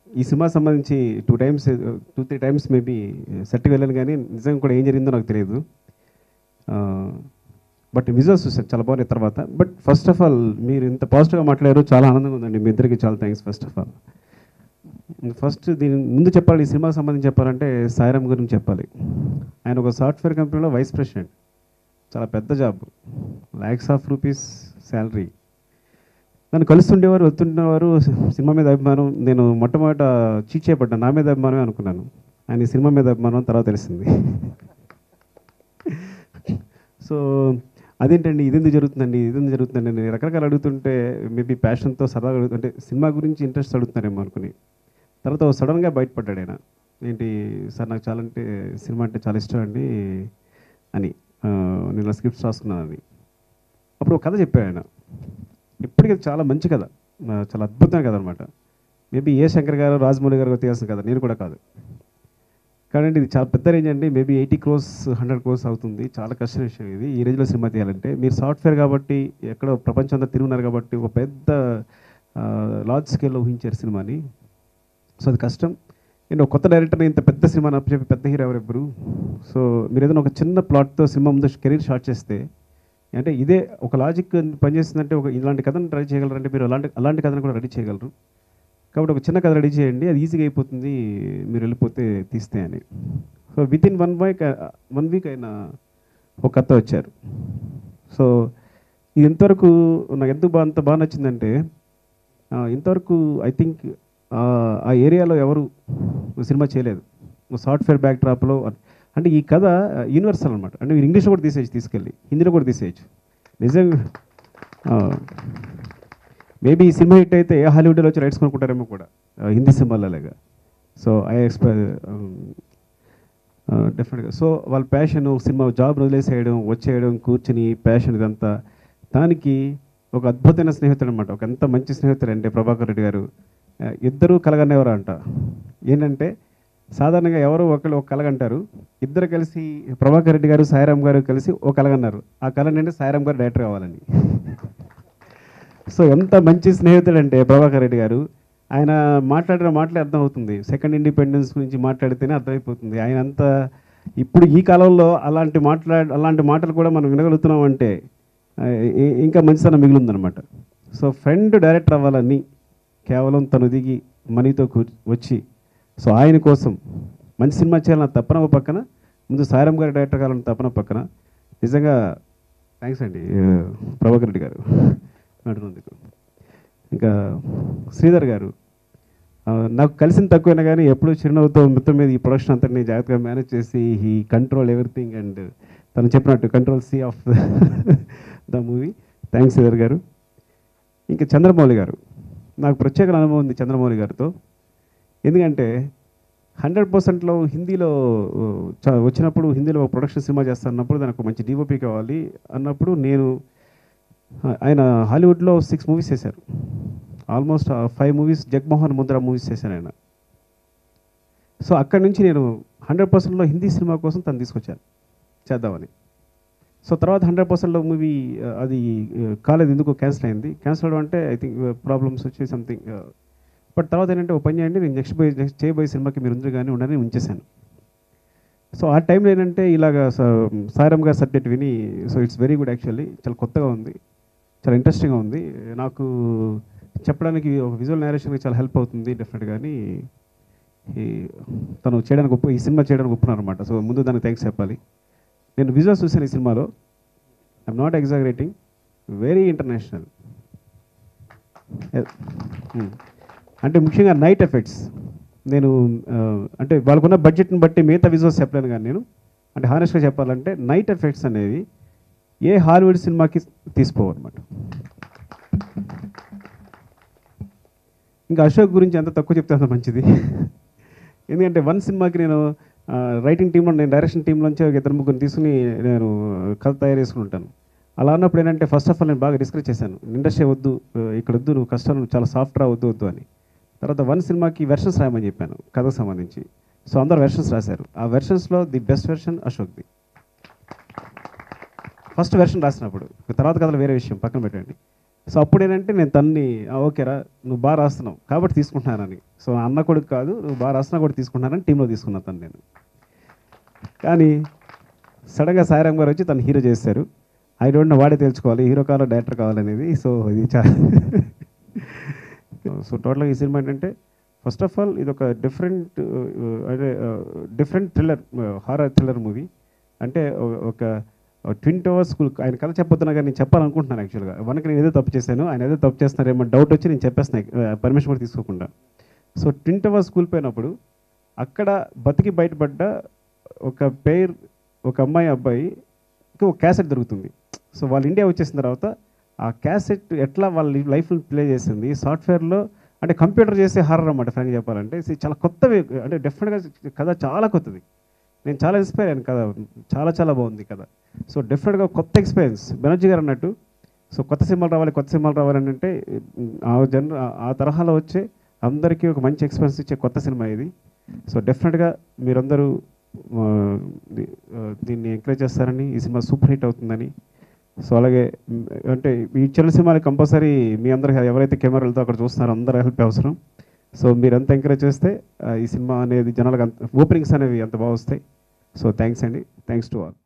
ఈ సినిమా సంబంధించి 2 times 2-3 times maybe సెట్కి వెళ్ళాను, కానీ నిజంగా కూడా ఏం జరిగిందో నాకు తెలియదు. బట్ విజువల్స్ చూసాను, చాలా బాగున్నాయి తర్వాత. బట్ ఫస్ట్ ఆఫ్ ఆల్ మీరు ఇంత పాజిటివ్గా మాట్లాడారు, చాలా ఆనందంగా ఉందండి. మీ ఇద్దరికి చాలా thanks first of all. First దీని ముందు చెప్పాలి, ఈ సినిమాకి సంబంధించి చెప్పాలంటే సాయిరామ్ గురించి చెప్పాలి. ఆయన ఒక సాఫ్ట్వేర్ కంపెనీలో వైస్ ప్రెసిడెంట్, చాలా పెద్ద job, lakhs of rupees salary. నన్ను కలుస్తుండేవారు, వెళ్తుండేవారు. సినిమా మీద అభిమానం, నేను మొట్టమొదట చీట్ చేయబడ్డాను, నా మీద అభిమానమే అనుకున్నాను. ఆయన ఈ సినిమా మీద అభిమానం తర్వాత తెలిసింది. సో అదేంటండి, ఇదెందుకు జరుగుతుందండి, ఇదెందుకు జరుగుతుందండి, నేను రకరకాలు అడుగుతుంటే మేబీ ప్యాషన్తో సరదాగా అడుగుతుంటే సినిమా గురించి ఇంట్రెస్ట్ అడుగుతున్నారేమో అనుకుని, తర్వాత సడన్గా బయటపడ్డాడు ఆయన. ఏంటి సార్, నాకు చాలా అంటే సినిమా అంటే చాలా ఇష్టం అండి అని, నేను స్క్రిప్ట్స్ రాసుకున్నాను అని. అప్పుడు ఒక కథ చెప్పాడు ఆయన. ఇప్పటికీ చాలా మంచి కథ, చాలా అద్భుతమైన కథ అనమాట. మేబీ ఏ శంకర్ గారు, రాజమౌళి గారు తీయాల్సిన కథ, నేను కూడా కాదు. కానీ ఇది చాలా పెద్ద రేంజ్ అండి. మేబీ 80 crores 100 crores అవుతుంది. చాలా కష్టమైన విషయం ఇది, ఈ రేంజ్లో సినిమా తీయాలంటే. మీరు సాఫ్ట్వేర్ కాబట్టి, ఎక్కడో ప్రపంచం అంతా తిరుగున్నారు కాబట్టి, ఒక పెద్ద లార్జ్ స్కేల్లో ఊహించారు సినిమాని. సో అది కష్టం. నేను ఒక కొత్త డైరెక్టర్ని ఇంత పెద్ద సినిమాని అప్పచెప్పి, పెద్ద హీరో ఎవరెవ్వరు. సో మీరు ఏదైనా ఒక చిన్న ప్లాట్తో సినిమా ముందు కెరీర్ స్టార్ట్ చేస్తే, అంటే ఇదే ఒక లాజిక్ పనిచేస్తుందంటే, ఒక ఇలాంటి కథను ట్రై చేయగలరంటే మీరు అలాంటి కథను కూడా రెడీ చేయగలరు. కాబట్టి ఒక చిన్న కథ రెడీ చేయండి, అది ఈజీగా అయిపోతుంది, మీరు వెళ్ళిపోతే తీస్తే అని. సో వితిన్ 1 week ఆయన ఒక కథ వచ్చారు. సో ఇది ఇంతవరకు నాకు అంత బాగా నచ్చిందంటే, ఇంతవరకు ఐ థింక్ ఆ ఏరియాలో ఎవరు సినిమా చేయలేదు, సాఫ్ట్వేర్ బ్యాక్ డ్రాప్లో. అంటే ఈ కథ యూనివర్సల్ అనమాట. అంటే మీరు ఇంగ్లీష్లో కూడా తీసేయచ్చు, తీసుకెళ్ళి హిందీలో కూడా తీసేయచ్చు. నిజంగా మేబీ ఈ సినిమా హిట్ అయితే హాలీవుడ్లో వచ్చి రైట్స్ కొనుక్కుంటారేమో కూడా, హిందీ సినిమాలలాగా. సో ఐ ఎక్స్పెక్ట్ డెఫినెట్గా. సో వాళ్ళ ప్యాషన్, సినిమా జాబ్ వదిలేసేయడం, వచ్చేయడం, కూర్చుని ప్యాషన్ ఇదంతా, దానికి ఒక అద్భుతమైన స్నేహితుడు అనమాట. ఒక ఎంత మంచి స్నేహితుడు అంటే ప్రభాకర్ రెడ్డి గారు. ఇద్దరు కలగనేవారు అంట. ఏంటంటే సాధారణంగా ఎవరో ఒకళ్ళు ఒక కలగంటారు, ఇద్దరు కలిసి ప్రభాకర్ రెడ్డి గారు, సాయిరామ్ గారు కలిసి ఒక కలగన్నారు. ఆ కళ ఏంటంటే సాయిరామ్ గారు డైరెక్టర్ కావాలని. సో ఎంత మంచి స్నేహితుడు అంటే ప్రభాకర్ రెడ్డి గారు. ఆయన మాట్లాడిన మాటలే అర్థం అవుతుంది. సెకండ్ ఇండిపెండెన్స్ గురించి మాట్లాడితేనే అర్థమైపోతుంది. ఆయన అంతా ఇప్పుడు ఈ కాలంలో అలాంటి మాటలు కూడా మనం వినగలుగుతున్నాం అంటే ఇంకా మంచితనం మిగిలిందనమాట. సో ఫ్రెండ్ డైరెక్టర్ అవ్వాలని కేవలం తను దిగి మనీతో వచ్చి, సో ఆయన కోసం మంచి సినిమా చేయాలన్న తపన పక్కన, ముందు సాయిరామ్ గారి డైరెక్టర్ కావాలన్న తపన పక్కన, నిజంగా థ్యాంక్స్ అండి ప్రభాకర్ రెడ్డి గారు అంటున్నందుకు. ఇంకా శ్రీధర్ గారు నాకు కలిసిన తక్కువైనా కానీ ఎప్పుడూ చిరునవ్వుతో మొత్తం మీద ఈ ప్రొడక్షన్ అంతటిని జాగ్రత్తగా మేనేజ్ చేసి హీ కంట్రోల్ ఎవ్రీథింగ్, అండ్ తను చెప్పినట్టు control C of the movie. Thanks Sridhar గారు. ఇంకా చంద్రమౌళి గారు, నాకు ప్రత్యేక అనుభవం ఉంది చంద్రమౌళి గారితో. ఎందుకంటే 100%లో హిందీలో వచ్చినప్పుడు, హిందీలో ఒక ప్రొడక్షన్ సినిమా చేస్తున్నప్పుడు దానికి మంచి డిఓపి కావాలి అన్నప్పుడు, ఆయన హాలీవుడ్లో 6 మూవీస్ చేశారు. Almost 5 movies Jagmohan Mundra movies చేశాను ఆయన. సో అక్కడి నుంచి నేను 100%లో హిందీ సినిమా కోసం తను తీసుకొచ్చాను చేద్దామని. సో తర్వాత 100%లో మూవీ అది కాలేదు, ఎందుకో క్యాన్సిల్ అయింది. క్యాన్సిల్ అవడం అంటే ఐ థింక్ ప్రాబ్లమ్స్ వచ్చి సంథింగ్. బట్ తర్వాత ఏంటంటే ఒక పని చేయండి, నేను నెక్స్ట్ చేయబోయే సినిమాకి మీరు ఉందరు కానీ ఉండని ఉంచేశాను. సో ఆ టైంలో ఏంటంటే ఇలాగ సాయిరామ్ గారు సబ్జెక్ట్ విని, so it's very good actually, చాలా కొత్తగా ఉంది, చాలా ఇంట్రెస్టింగ్గా ఉంది, నాకు చెప్పడానికి ఒక విజువల్ నేరేషన్కి చాలా హెల్ప్ అవుతుంది డెఫినెట్గా అని తను చేయడానికి ఈ సినిమా చేయడానికి ఒప్పుకున్నారు అనమాట. సో ముందు దానికి థ్యాంక్స్ చెప్పాలి. నేను విజువల్స్ చూసాను ఈ సినిమాలో, I'm not exaggerating, very international. అంటే ముఖ్యంగా నైట్ ఎఫెక్ట్స్, నేను అంటే వాళ్ళకున్న బడ్జెట్ని బట్టి మిగతా విజువల్స్ చెప్పలేను, కానీ నేను అంటే హానెస్ట్గా చెప్పాలంటే నైట్ ఎఫెక్ట్స్ అనేవి ఏ హాలీవుడ్ సినిమాకి తీసుకోవన్నమాట. ఇంకా అశోక్ గురించి ఎంత తక్కువ చెప్తే అంత మంచిది. ఎందుకంటే 1 సినిమాకి నేను రైటింగ్ టీంలో, నేను డైరెక్షన్ టీంలోంచి 2-3 తీసుకుని నేను కథ తయారు చేసుకుని ఉంటాను. అలా అన్నప్పుడు ఏంటంటే ఫస్ట్ ఆఫ్ ఆల్ నేను బాగా డిస్కస్ చేశాను, ఇండస్ట్రీ వద్దు, ఇక్కడ వద్దు, నువ్వు కష్టాలు చాలా సాఫ్ట్గా వద్దు అని. తర్వాత 1 సినిమాకి వెర్షన్స్ రాయమని చెప్పాను కథకు సంబంధించి. సో అందరు వెర్షన్స్ రాశారు. ఆ వెర్షన్స్లో ది బెస్ట్ వెర్షన్ అశోక్ది. ఫస్ట్ వెర్షన్ రాసినప్పుడు, తర్వాత కథలు వేరే విషయం పక్కన పెట్టండి. సో అప్పుడు ఏంటంటే నేను తన్ని ఓకేరా నువ్వు బాగా రాస్తున్నావు కాబట్టి తీసుకుంటున్నానని. సో అన్న కొడుకు కాదు, నువ్వు బాగా రాస్తున్నా కూడా తీసుకుంటున్నానని టీంలో తీసుకున్నా తను నేను. కానీ సడన్గా సాయిరామ్ గారు వచ్చి తను హీరో చేశారు. ఐ డోంట్ నో, వాడే తెలుసుకోవాలి హీరో కావాలా డైరెక్టర్ కావాలనేది. సో ఇది చాలా సో టోటల్గా ఈ సినిమా ఏంటంటే ఫస్ట్ ఆఫ్ ఆల్ ఇది ఒక different thriller, horror thriller movie. అంటే ఒక ట్విన్ టవర్స్ స్కూల్ ఆయన కథ చెప్పొద్దున్నా కానీ నేను చెప్పాలనుకుంటున్నాను యాక్చువల్గా. వనకి నేను ఏదో తప్పు చేశాను, ఆయన ఏదో తప్పు చేస్తున్నారేమో డౌట్ వచ్చి నేను చెప్పేస్తున్నాను పర్మిషన్ కూడా తీసుకోకుండా. సో ట్విన్ టవర్స్ స్కూల్ పోయినప్పుడు అక్కడ బతికి బయటపడ్డ ఒక పేర్, ఒక అమ్మాయి అబ్బాయికి ఒక క్యాసెట్ దొరుకుతుంది. సో వాళ్ళు ఇండియా వచ్చేసిన తర్వాత ఆ క్యాసెట్ ఎట్లా వాళ్ళ లైఫ్లో ప్లే చేసింది సాఫ్ట్వేర్లో, అంటే కంప్యూటర్ చేసే హారర్ అన్నమాట ఫ్రాంక్ చెప్పాలంటే. చాలా కొత్తవి, అంటే డెఫినెట్గా కథ చాలా కొత్తది. నేను చాలా ఇన్స్పైర్ అయ్యాను కథ, చాలా చాలా బాగుంది కథ. సో డెఫినెట్గా కొత్త ఎక్స్పీరియన్స్ బెనర్జీ గారు అన్నట్టు. సో కొత్త సినిమాలు రావాలని అంటే ఆ తరహాలో వచ్చే అందరికీ ఒక మంచి ఎక్స్పీరియన్స్ ఇచ్చే కొత్త సినిమా ఇది. సో డెఫినెట్గా మీరందరూ దీన్ని ఎంకరేజ్ చేస్తారని, ఈ సినిమా సూపర్ హిట్ అవుతుందని. సో అలాగే అంటే ఈ చిన్న సినిమాని కంపల్సరీ మీ అందరూ ఎవరైతే కెమెరాలతో అక్కడ చూస్తున్నారో అందరూ హెల్ప్ అవసరం. సో మీరంతా ఎంకరేజ్ చేస్తే ఈ సినిమా అనేది జనాలకు ఓపెనింగ్స్ అనేవి అంత బాగా వస్తాయి. సో థ్యాంక్స్ అండి, థ్యాంక్స్ టు ఆల్.